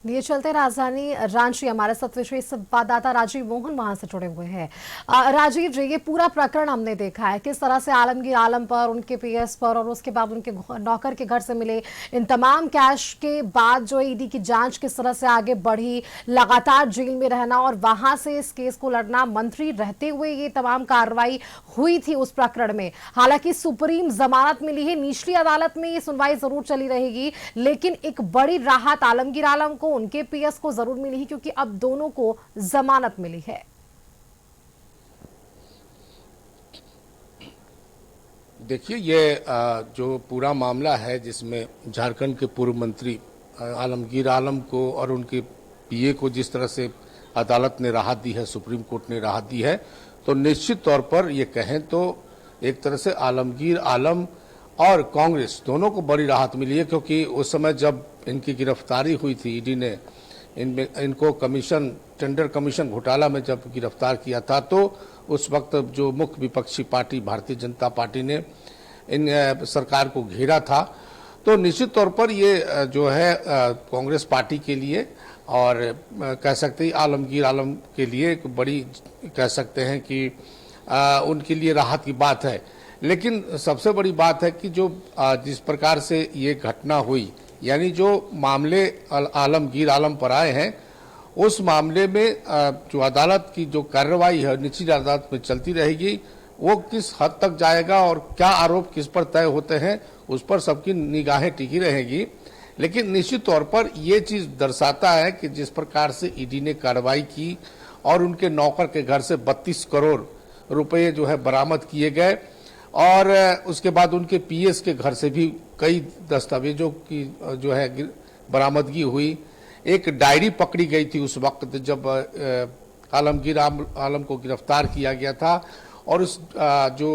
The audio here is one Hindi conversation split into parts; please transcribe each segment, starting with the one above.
ये चलते राजधानी रांची हमारे साथ विशेष संवाददाता राजीव मोहन वहां से जुड़े हुए हैं। राजीव जी, ये पूरा प्रकरण हमने देखा है किस तरह से आलमगीर आलम पर, उनके पीएस पर और उसके बाद उनके नौकर के घर से मिले इन तमाम कैश के बाद जो ईडी की जांच किस तरह से आगे बढ़ी, लगातार जेल में रहना और वहां से इस केस को लड़ना, मंत्री रहते हुए ये तमाम कार्रवाई हुई थी उस प्रकरण में। हालांकि सुप्रीम जमानत मिली है, निचली अदालत में ये सुनवाई जरूर चली रहेगी, लेकिन एक बड़ी राहत आलमगीर आलम को, उनके पीएस को जरूर मिली है क्योंकि अब दोनों को जमानत मिली है। देखिए, ये जो पूरा मामला है जिसमें झारखंड के पूर्व मंत्री आलमगीर आलम को और उनके पीए को जिस तरह से अदालत ने राहत दी है, सुप्रीम कोर्ट ने राहत दी है, तो निश्चित तौर पर ये कहें तो एक तरह से आलमगीर आलम और कांग्रेस दोनों को बड़ी राहत मिली है। क्योंकि उस समय जब इनकी गिरफ्तारी हुई थी, ईडी ने इनको टेंडर कमीशन घोटाला में जब गिरफ्तार किया था, तो उस वक्त जो मुख्य विपक्षी पार्टी भारतीय जनता पार्टी ने इन सरकार को घेरा था। तो निश्चित तौर पर ये जो है कांग्रेस पार्टी के लिए और कह सकते हैं आलमगीर आलम के लिए एक बड़ी, कह सकते हैं कि उनके लिए राहत की बात है। लेकिन सबसे बड़ी बात है कि जो जिस प्रकार से ये घटना हुई, यानी जो मामले आलमगीर आलम पर आए हैं, उस मामले में जो अदालत की जो कार्रवाई है निचली अदालत में चलती रहेगी, वो किस हद तक जाएगा और क्या आरोप किस पर तय होते हैं, उस पर सबकी निगाहें टिकी रहेगी। लेकिन निश्चित तौर पर ये चीज दर्शाता है कि जिस प्रकार से ईडी ने कार्रवाई की और उनके नौकर के घर से 32 करोड़ रुपए जो है बरामद किए गए और उसके बाद उनके पीएस के घर से भी कई दस्तावेजों की जो है बरामदगी हुई। एक डायरी पकड़ी गई थी उस वक्त जब आलमगीर आलम को गिरफ्तार किया गया था और उस जो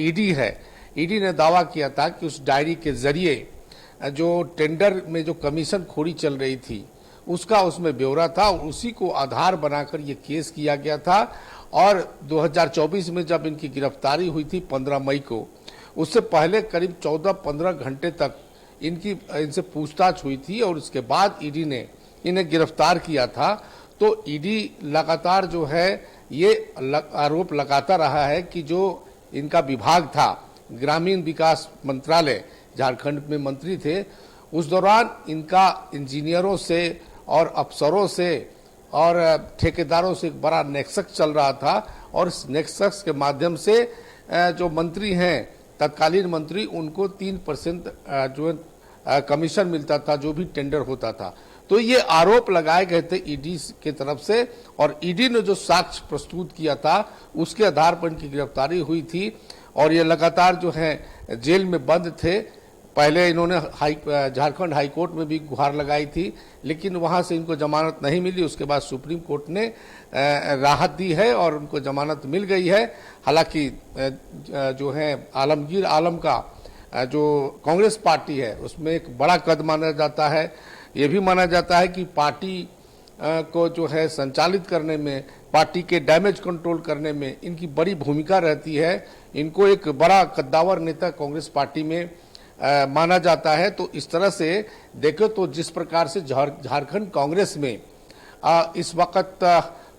ईडी है, ईडी ने दावा किया था कि उस डायरी के जरिए जो टेंडर में जो कमीशन खोरी चल रही थी उसका उसमें ब्यौरा था, उसी को आधार बनाकर ये केस किया गया था। और 2024 में जब इनकी गिरफ्तारी हुई थी 15 मई को, उससे पहले करीब 14-15 घंटे तक इनसे पूछताछ हुई थी और उसके बाद ईडी ने इन्हें गिरफ्तार किया था। तो ईडी लगातार जो है ये आरोप लगाता रहा है कि जो इनका विभाग था, ग्रामीण विकास मंत्रालय, झारखंड में मंत्री थे, उस दौरान इनका इंजीनियरों से और अफसरों से और ठेकेदारों से एक बड़ा नेक्सस चल रहा था और इस नेक्सस के माध्यम से जो मंत्री हैं, तत्कालीन मंत्री, उनको 3% जो कमीशन मिलता था जो भी टेंडर होता था। तो ये आरोप लगाए गए थे ईडी की तरफ से और ईडी ने जो साक्ष्य प्रस्तुत किया था उसके आधार पर इनकी गिरफ्तारी हुई थी और ये लगातार जो है जेल में बंद थे। पहले इन्होंने झारखंड हाई कोर्ट में भी गुहार लगाई थी, लेकिन वहां से इनको जमानत नहीं मिली। उसके बाद सुप्रीम कोर्ट ने राहत दी है और उनको जमानत मिल गई है। हालांकि जो है आलमगीर आलम का जो कांग्रेस पार्टी है उसमें एक बड़ा कद माना जाता है। ये भी माना जाता है कि पार्टी को जो है संचालित करने में, पार्टी के डैमेज कंट्रोल करने में इनकी बड़ी भूमिका रहती है। इनको एक बड़ा कद्दावर नेता कांग्रेस पार्टी में माना जाता है। तो इस तरह से देखो तो जिस प्रकार से झारखंड कांग्रेस में इस वक्त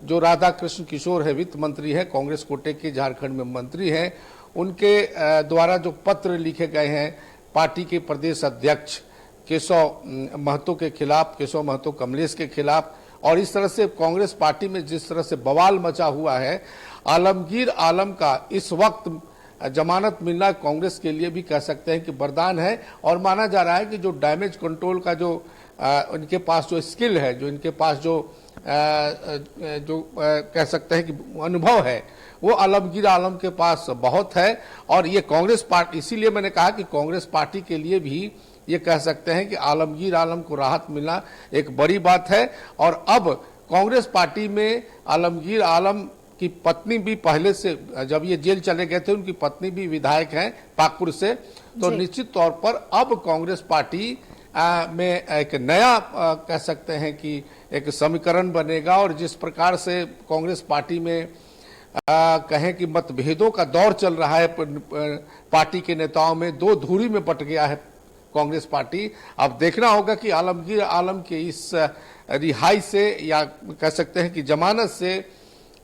जो राधा कृष्ण किशोर है, वित्त मंत्री है, कांग्रेस कोटे के झारखंड में मंत्री हैं, उनके द्वारा जो पत्र लिखे गए हैं पार्टी के प्रदेश अध्यक्ष केशव महतो के खिलाफ, केशव महतो कमलेश के खिलाफ, और इस तरह से कांग्रेस पार्टी में जिस तरह से बवाल मचा हुआ है, आलमगीर आलम का इस वक्त जमानत मिलना कांग्रेस के लिए भी कह सकते हैं कि वरदान है। और माना जा रहा है कि जो डैमेज कंट्रोल का जो इनके पास जो स्किल है, जो इनके पास जो कह सकते हैं कि अनुभव है, वो आलमगीर आलम के पास बहुत है। और ये कांग्रेस पार्टी, इसीलिए मैंने कहा कि कांग्रेस पार्टी के लिए भी ये कह सकते हैं कि आलमगीर आलम को राहत मिलना एक बड़ी बात है। और अब कांग्रेस पार्टी में आलमगीर आलम की पत्नी भी पहले से, जब ये जेल चले गए थे, उनकी पत्नी भी विधायक हैं पाकुड़ से। तो निश्चित तौर पर अब कांग्रेस पार्टी में एक नया कह सकते हैं कि एक समीकरण बनेगा। और जिस प्रकार से कांग्रेस पार्टी में कहें कि मतभेदों का दौर चल रहा है, पार्टी के नेताओं में दो धुरी में बट गया है कांग्रेस पार्टी। अब देखना होगा कि आलमगीर आलम के इस रिहाई से या कह सकते हैं कि जमानत से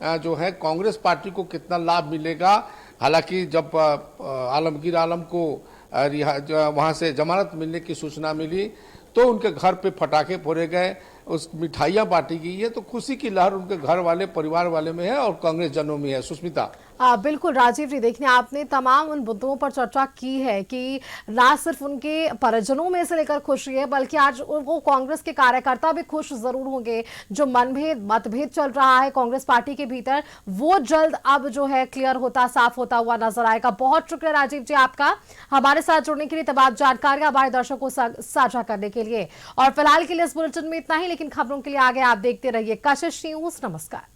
जो है कांग्रेस पार्टी को कितना लाभ मिलेगा। हालांकि जब आलमगीर आलम को वहां से जमानत मिलने की सूचना मिली तो उनके घर पे पटाखे फोड़े गए, उस मिठाइयाँ बांटी गई है, तो खुशी की लहर उनके घर वाले परिवार वाले में है और कांग्रेस जनों में है। सुष्मिता। बिल्कुल राजीव जी, देखिए आपने तमाम उन मुद्दों पर चर्चा की है कि ना सिर्फ उनके परिजनों में से लेकर खुशी है, बल्कि आज वो कांग्रेस के कार्यकर्ता भी खुश जरूर होंगे। जो मतभेद चल रहा है कांग्रेस पार्टी के भीतर, वो जल्द अब जो है क्लियर होता, साफ होता हुआ नजर आएगा। बहुत शुक्रिया राजीव जी आपका हमारे साथ जुड़ने के लिए, तमाम जानकारी हमारे दर्शकों से साझा करने के लिए। और फिलहाल के लिए इस बुलेटिन में इतना ही, लेकिन खबरों के लिए आगे आप देखते रहिए कशिश न्यूज। नमस्कार।